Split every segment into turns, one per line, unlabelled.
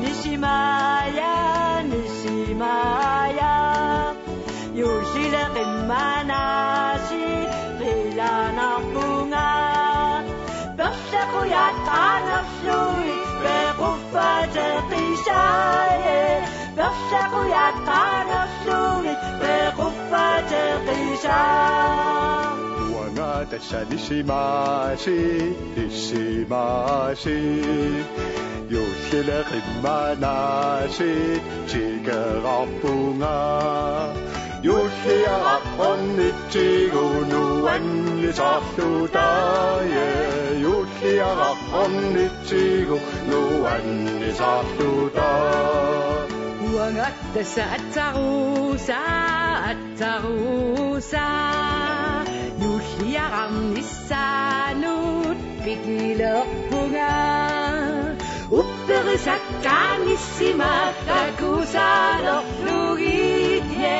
Nisimaya, Nisimaya, Yusila Manasi, Rilana Bunga, Bersakuya Tanaflui, Berufa Terkisaye, Bersakuya Tanaflui, Berufa Terkisaye.
Wangatasa Nisimasi, Nisimasi, Yusila Manasi, Tigarapunga. Yusia onnitsigunu sahtutaye, Yusia onnitsigunu sahtuta.
Wangatasa atsarusa, atsarusa, Yusia ramnissanut pikilerpunga. Upperisakkanissima takusalorflugitje,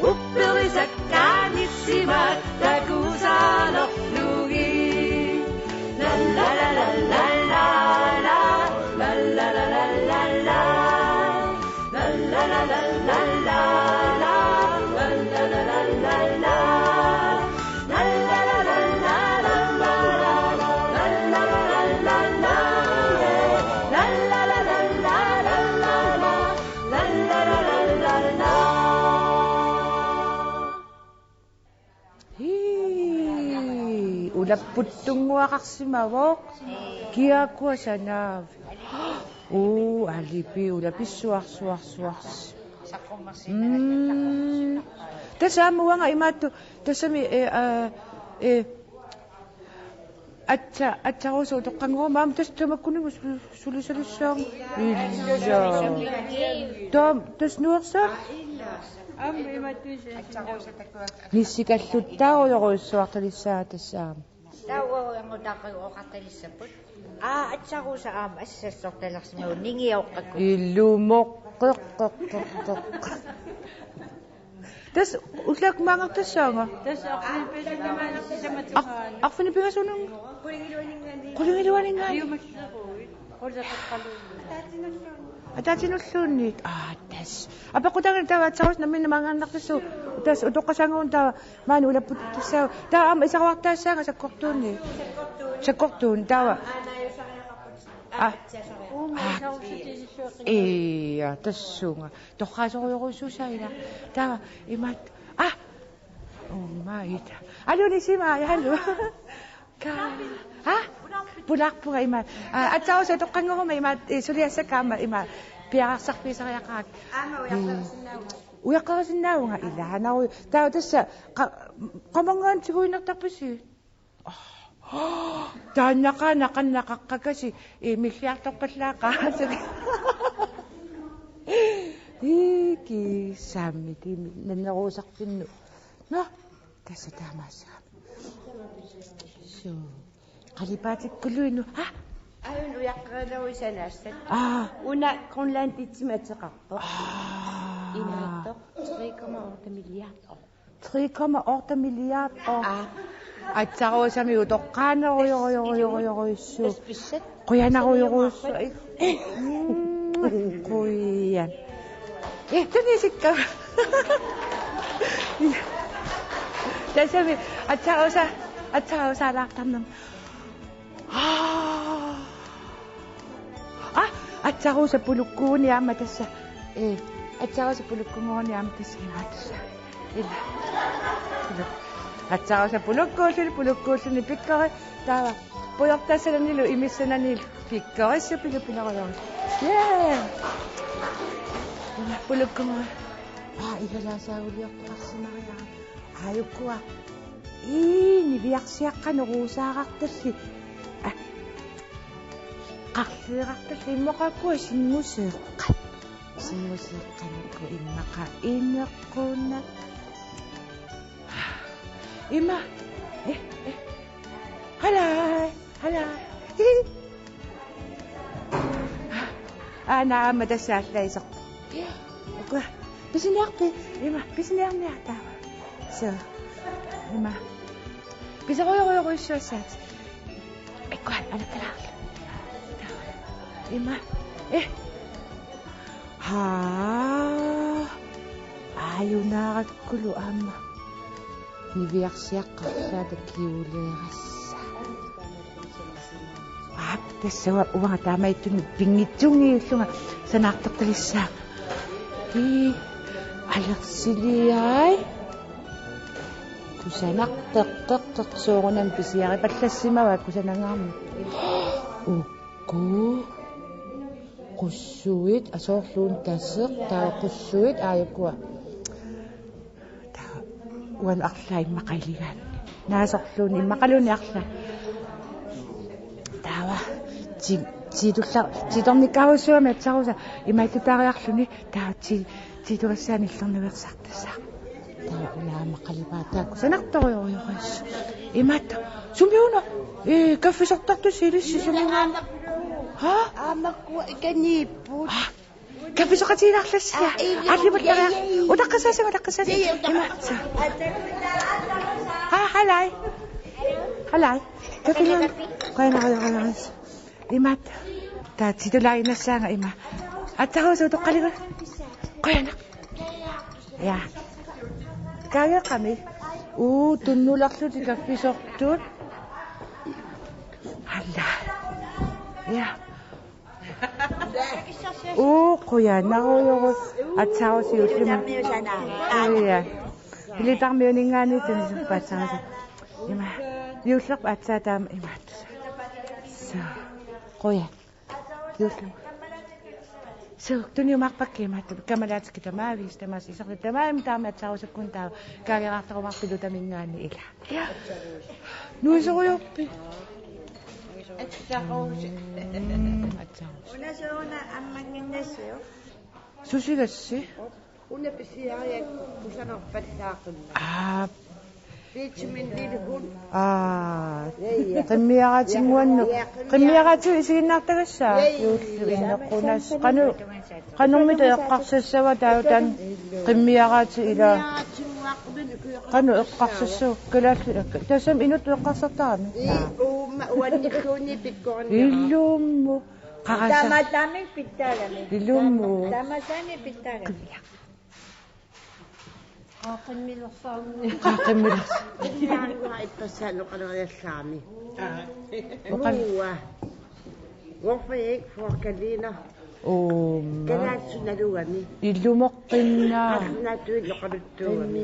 Upperisakkanissima takusalorflugit. La la la la la la la, la la la la la la, la la la la la la, la la la la la la. Ulaputtung wakaksimawok, kia ko sa nav. Oh, alipi, ulapi suwak. Tasama wa nga imato, tasami, atsa ko sa utokang ko, ma'am, tas tamakunin mo, sulusang. Tas nuwak sa? Nisikallutta uloruissuartalissaatassaan.
Tawa angutaqaruoqartalissaput. Atsaruusa aama assassortalarsimagu ningiorqakku.
Illumoqqeqqeqqeqqeq. Tas utlak maangartassaanga.
Tas aqfinipingamalissamatukaalu.
Aqfinipingasunung. Qulingiluaningaani.
Iumassaqui. Qulaqaqqaluunni.
Atatinulluunniit. Tas. Apaqutanga tawa atsaruus namina maangaannartassu. Tas utoqqasanguun tawa maani ulapputtassaagu. Tawa aama isaqawartaassaanga sakkortuunni. Sakkortuun tawa. Tassunga. Toqqaasoruyoruissuusaila. Tawa imat. Maita. Allo Nisimaya, hallo. Punakpunga imat. Atsaruus atoqqanngoruma imat suliassakaama imat. Piaqarsarpiisariaqaak. Uyaqqarasinnaunga ilaanaru. Tawa tassa qamangaan tiguinertarpasi. Taannaqaqqakasi milliartorpallaaqaa. Iki sammiti nanneruusarpinnu. No, tässä taamaassaam. So, qalipaatikkulluinnu.
Ayun uyaqqararuisanassat.
Una
Grønland-titsimatseqarpoq. Inaattoq 3,8 milliarder.
3,8 milliarder. Atsaruusami utoqqaaneruyoruissu.
Spissat.
Quyanaruyuruissu. Quyan. Tanisikka. Tasami atsaruusaalaaqtarnam. Atsaruusa pulukkuuni aama tassa. Atsaruusa pulukkungooni aama tassa imaatassa. Illa. Atsaruusa pulukkuulluni pikkari taava. Pujortassananilu imissananilu pikkarissu pilupilaruyorus. Pulukkungooni. Igalaasaauliortaqarsimariaa. Aayukkua. Niliarsiaqqaneruusaaqartalli. Qarliiqartalli immoqakkua sinmuseeqqat. Sinmuseeqqanakku immaqa ineqquna. Imma. Halai. Naama tassaallaisaq. Pisiniarpi. Imma pisiniarniartaava. So. Imma. Pisaruyoruissuassaat. Ikkuat anatalaarlu. Imma. Ayunaarakulu amma. Niviarsiaqqarlaata kiuleerassa. Tassawa uanga taamaittunni pingitsungiullunga sanaartortalissaa. Alerсилиай. Kusanarteqqeqtersuugunam pisiaripallassimava kusanangaarmi. Ukku. Qussuit asoorluun tasseq taa qussuit aayakua. Taa uan arlaa immaqailigaan. Naasorluun immaqaluuni arlaa. Taawa tidornikaarusuami atsarusa imaitutaariarluni taa tidorassaani illerniversartassaa. Taa ulaamaqalipaa taa kusanartorioriuris. Imatta sumiuna kaffisortartus ilissi sumiuna.
Amakku ikaniipput.
Kaffisoqatiinarlassia. Arributtaria. Utaqqasaasa. Imatta. Halai. Kaffilan. Qainaqaluqaluqas. Imatta. Taa tidulainassaanga ima. Attarusa utoqqaligu. Qaina. Ya. Kaageqami. Tunnularluti kaffisortuut. Alla. Ja. Qoyannaruyorus atsarusiulluma. Ja. Pilitarmiuningaani tunnisuppaatsarusa. Ima. Yuullerp atsaataama imaattusa. So. Qoyan. Yuulluma. So, tuniumarpakkiimaattu kamalaatskitamaavista mas isartamaam taama atsarusakkun taa kaagerartarumarpilutamingaani ila. Ja. Nuisorujorpi.
Una soona ammanginnassuo.
Susigassi.
Una pisiaria kusanorpattaaqunna. Piitsumin lilhun.
Qimmiaqatimuannu. Qimmiaqatu isiginnartagassaa. Yuulluinneqqunas qanurmita eqqarsassava taautan qimmiaqati ila. Qanu eqqarsassu kalaallu tasam inut eqqarsartarami.
Uannikkuuni pikkuarni.
Illummu.
Tamatami pittalami.
Illummu.
Tamatani pittalami. Qaaqimmilersaarni. Qaaqimmilersaarni ittassaaluqaleryallaarni. Muwa. Worfiik forkalina. Kalaatsунalугами.
Illumoqqinna.
Arnatuilloqaluttuugami.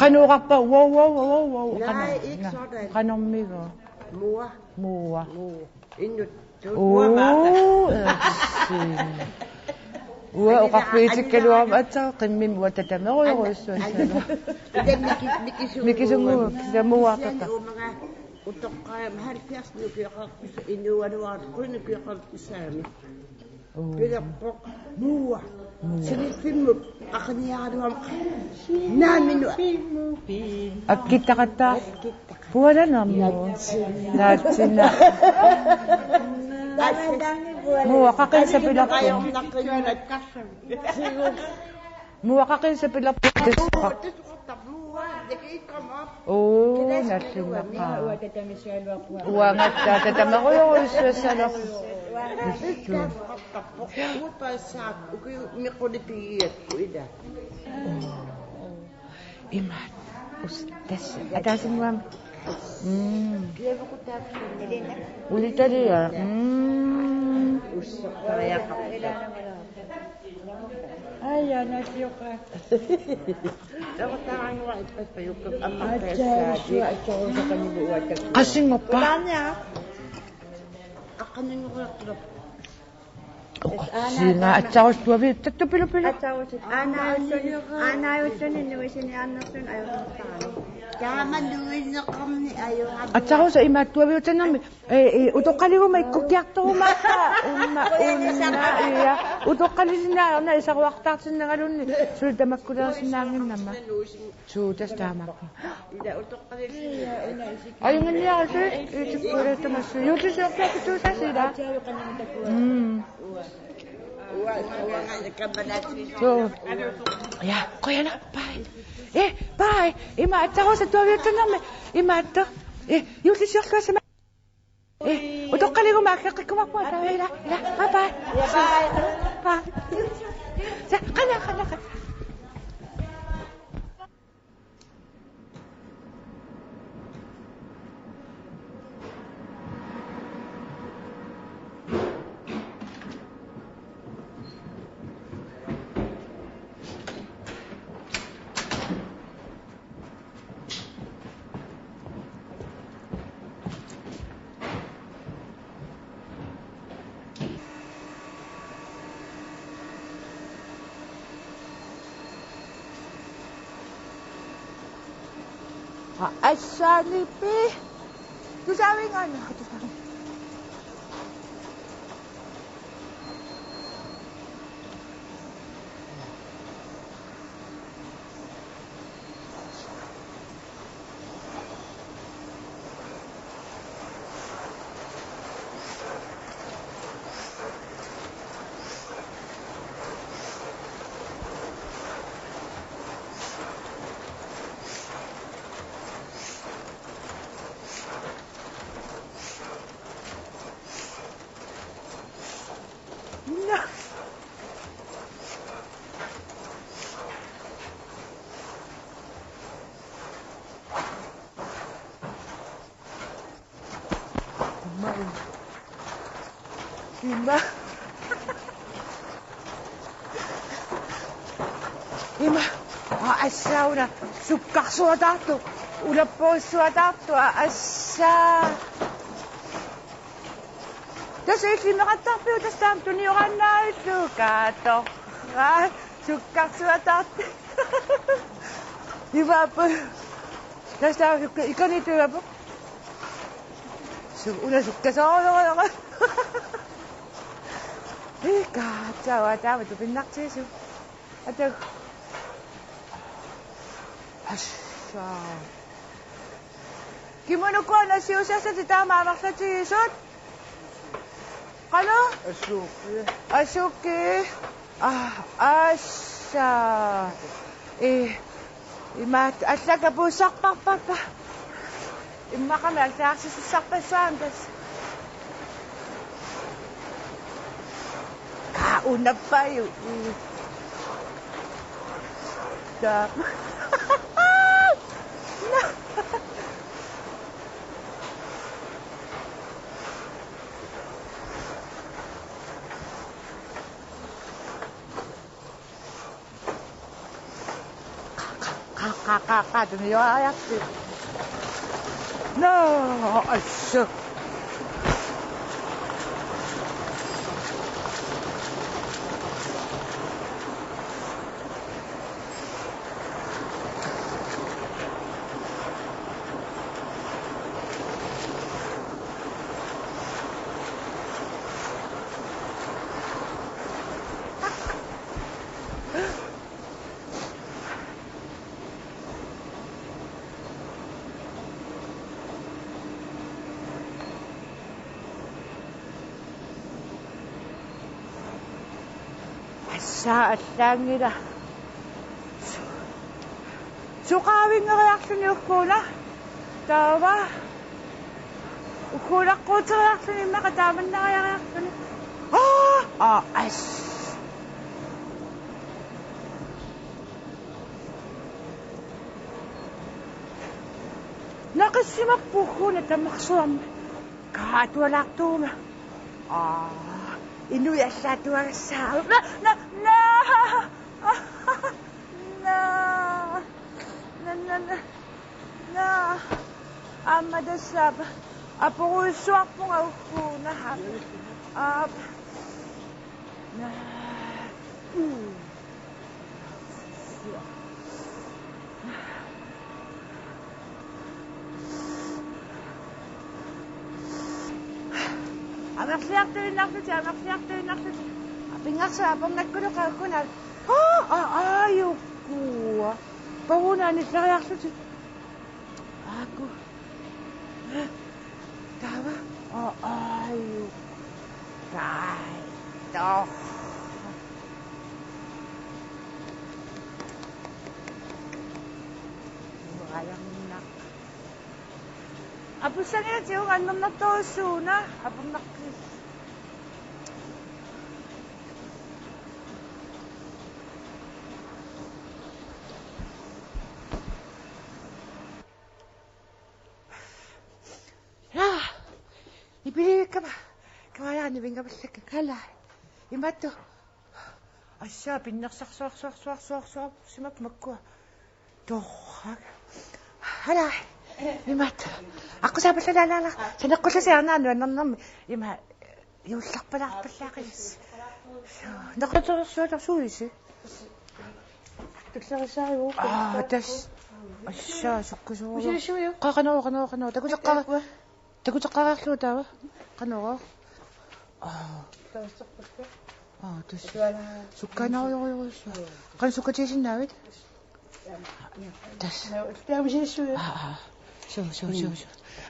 Qanuuqarpa wow. Qanormigo. Muwa.
Innut.
Uaqarpiitikkaluam atsa qimmim watatameruyorussuassana. Nikisungu kisamuartata.
Utoqqaa mahalfias nukiaqarpis innuanuarqunnukiaqarpissaami. Pilerpoq muwa. Siniffimmuk aqniaaruam naaminu
Akkittaqattaa pualanammu. Naatsina. Muwa qaqinsapilarpun. Muwa qaqinsapilarpun. Nallunaqa. Uangatta tatameruyorussuassana. Imat. Tässä. Atasimmuam. Ulitaria.
Ayya nasiuqa.
Qasingoppa. Singa atsarustuavi tattupilupila.
Anaayussuni nuisini annersun ayunertaani. Kaamannuinneqarni ayuqarni.
Atsarusa imaattuavi utanarmi utoqqaliguma ikkukkiartorumaaqa umma ja utoqqalisinnaarna isaruartaartinnagalunni sul tamakkulersinnaanginnamma suutas taamakku.
Ida utoqqalisinna
ayunganniarsu itikkulettamassu yuutusiorpiakituusasila. So, ja, qoyana, bye. Bye. Ima atsarusa tuaviutanarmi. Imaatto. Yuutusiorluasama. Utoqqaliguma akkiqqikkumarpua taavila. Bye. Bye. 자, 가자. Asa lipi. Tu sabi nga na. Ima, asa una sukkak suotattu, una pois suotattu, asa. Tässä yksin katsoa tästä tuni johan näyttyy, kato. Sukkak suotattu. Ima, tästä on ikoni työpä. Una sukka suotattu. Kato, tämä tupin nakseesu. Ato. Asa. Kimono ko na siya sa tama maksa tisot. Kalo? Asuki. Asa. Asa ka po sakpak pa. Imakamel sa sakpak sandas. Kauna pa yun. Dun yung ayak. No, aso. Saat lang nila. Sukawin nga reaksyon yung kuna. Tawa. Ukuna ko sa reaksyon yung makataman na kaya reaksyon. As. Nakasimak po ko na tamaksuam. Kahit wala tuma. Inuya sa tuwang sa... Amadasab. Apo ko suwak po nga upo na hapon. Amak siyak to yung naksit. Apingak sa apang nagkuno ka kunal. Ayaw ko. Pahunan is nakayaksit. Ako. Tawa? Ayaw. Kahit. Walang nak. Apo sa nga yung anong natoso na. Apang nakis.
Ipilika ba? Kawayani binga balik kala. Imato. Asya pinnaksarsuarsuarsuarsuarsuar simak makku. Torrak. Hala. Imato. Aku sabat lalala. Sanakkulla siarnaanu annarnarmi. Ima юулларпалаарпаллаақис. Нақатсуусуаларсуиси.
Tuksarissaaru.
Тас. Ассаа суккусуу.
Мисилиссуйу.
Qaqanoo такутеққараарлуу таава. Qanoo.
Тассарпакка.
тас. Сукканаруйоруйссу. Qan суккатисиннаавит. Тас.
Таамисилиссуйу.
Соо.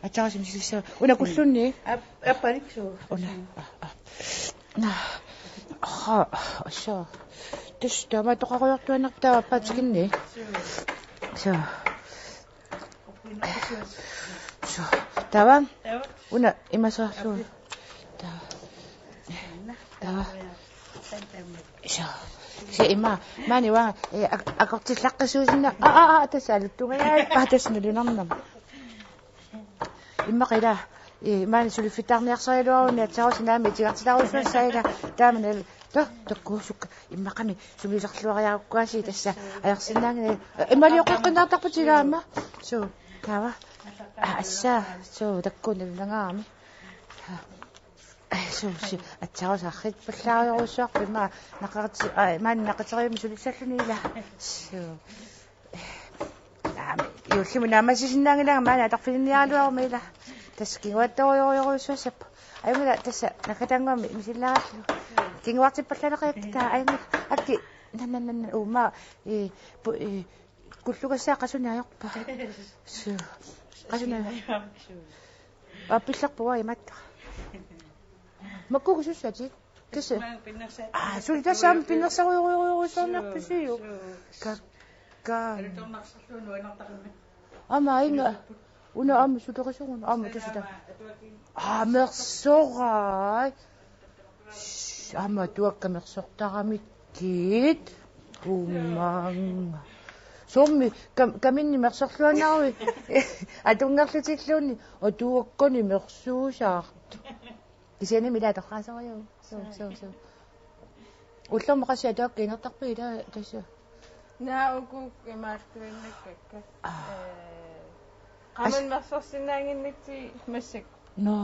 Атаарсим сисса. Уна куллунни.
Аппаниксуу.
Уна. Ассаа. Тас тама тоқаруйортуанартаа аппаатикинни. Соо. Тава. Уна имасаарлуу. Тава. Се има маниwa акортиллаққисуусинна тасаалуттугаа тасналунарнам. Имма қила маани сулиффитаарниарсаилуаруни атсарусинаами тигартиларуссаассаила тааманал таккуусукка иммақами сумилерлуариаруккуаси тасса аярсиннаангани ималиоққиннаартарпутигаама суу кава асса суу таккуналунгаами суу атсарусааррит паллаариоруссуарпи ма нақарти маани нақатериуми сулиссаллунила суу юллимунаамасисиннаангилага маани атарфилинниарлуарумила таскингуатториориоруссуассаппу аймула тасса накатангуами мисиллаарлу кингуартиппаллалеқиактаа аймула акки наннанна ума куллугассаа қасунаажорпа суу қасунаа аппилларпуа иматта маккугусуссати кэсэ сулитассаам пиннерсаруйоруйоруссуарнарписиу ама инга уна ам суторисуун ам тасита мерсорай ама туакка мерсортарамиккит уман сомми каминни мерсорлуанааруи атунгерлутиллуунни отуаккони мерсуусаарту кисиани милаатоққаасариу соо уллормақассиа туакка инертарпи ила тасса
нааукук имаартуиннаккакка qaman mersorsinnaanginnitsi massак
no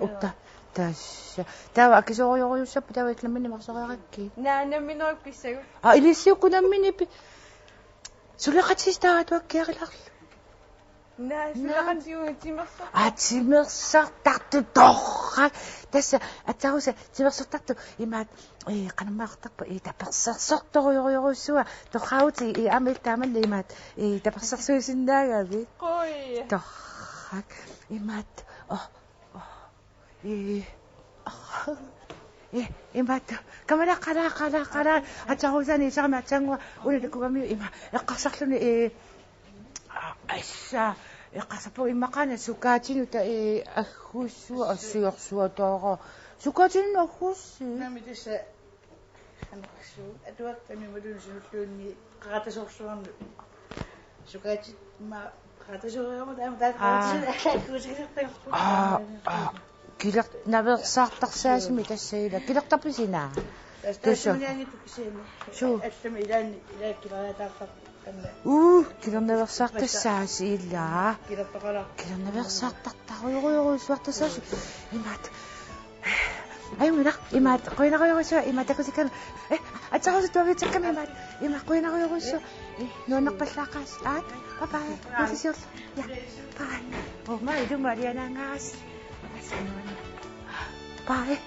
utta tassa tawa akisorioriussappu tawa iklamminni mersoриаракки
наанамминерук писсагу
илиссиуккунаммини сулеқатис таатуаккиариларлу
сулеқатиуи тимерсо
тимерсартарту торрак тасса атсаруса тимерсартарту имаат канамаартарпа таперсерсорториориоруссуа торраути амил таамалли имаат таперсерсуисиннаагави
қой
торрак имаат имаат камара қара атсарусани сармаатсангуа улилакугами има эққарсарлуни асса эққарсаппу иммақана сукаатинута аггуссуа ассуйорсуатоора сукаатинну аггусси
намитисса ханерсуу атуаттами малунсуллуунни qaratasuorsuarnu сукаатит ма qaratasuoriорма таамаатааққусилерпагорту
килер наверсаартарсаасими тассаила килертарписинаа
тассамиаангитуккисиами аттами илаанни илааккилариатаартар
килернаверсаартассааси иллаа килернаверсаартартаруйоруйоруйсуартассааси имаат аймуна имаат қойнаруйоруйсуа имаатакусиккан атсарусу туавитсакками имаат қойнаруйоруйсуа нуаннерпаллаақаас бай нисиорла я бай ма идумарианангаас бай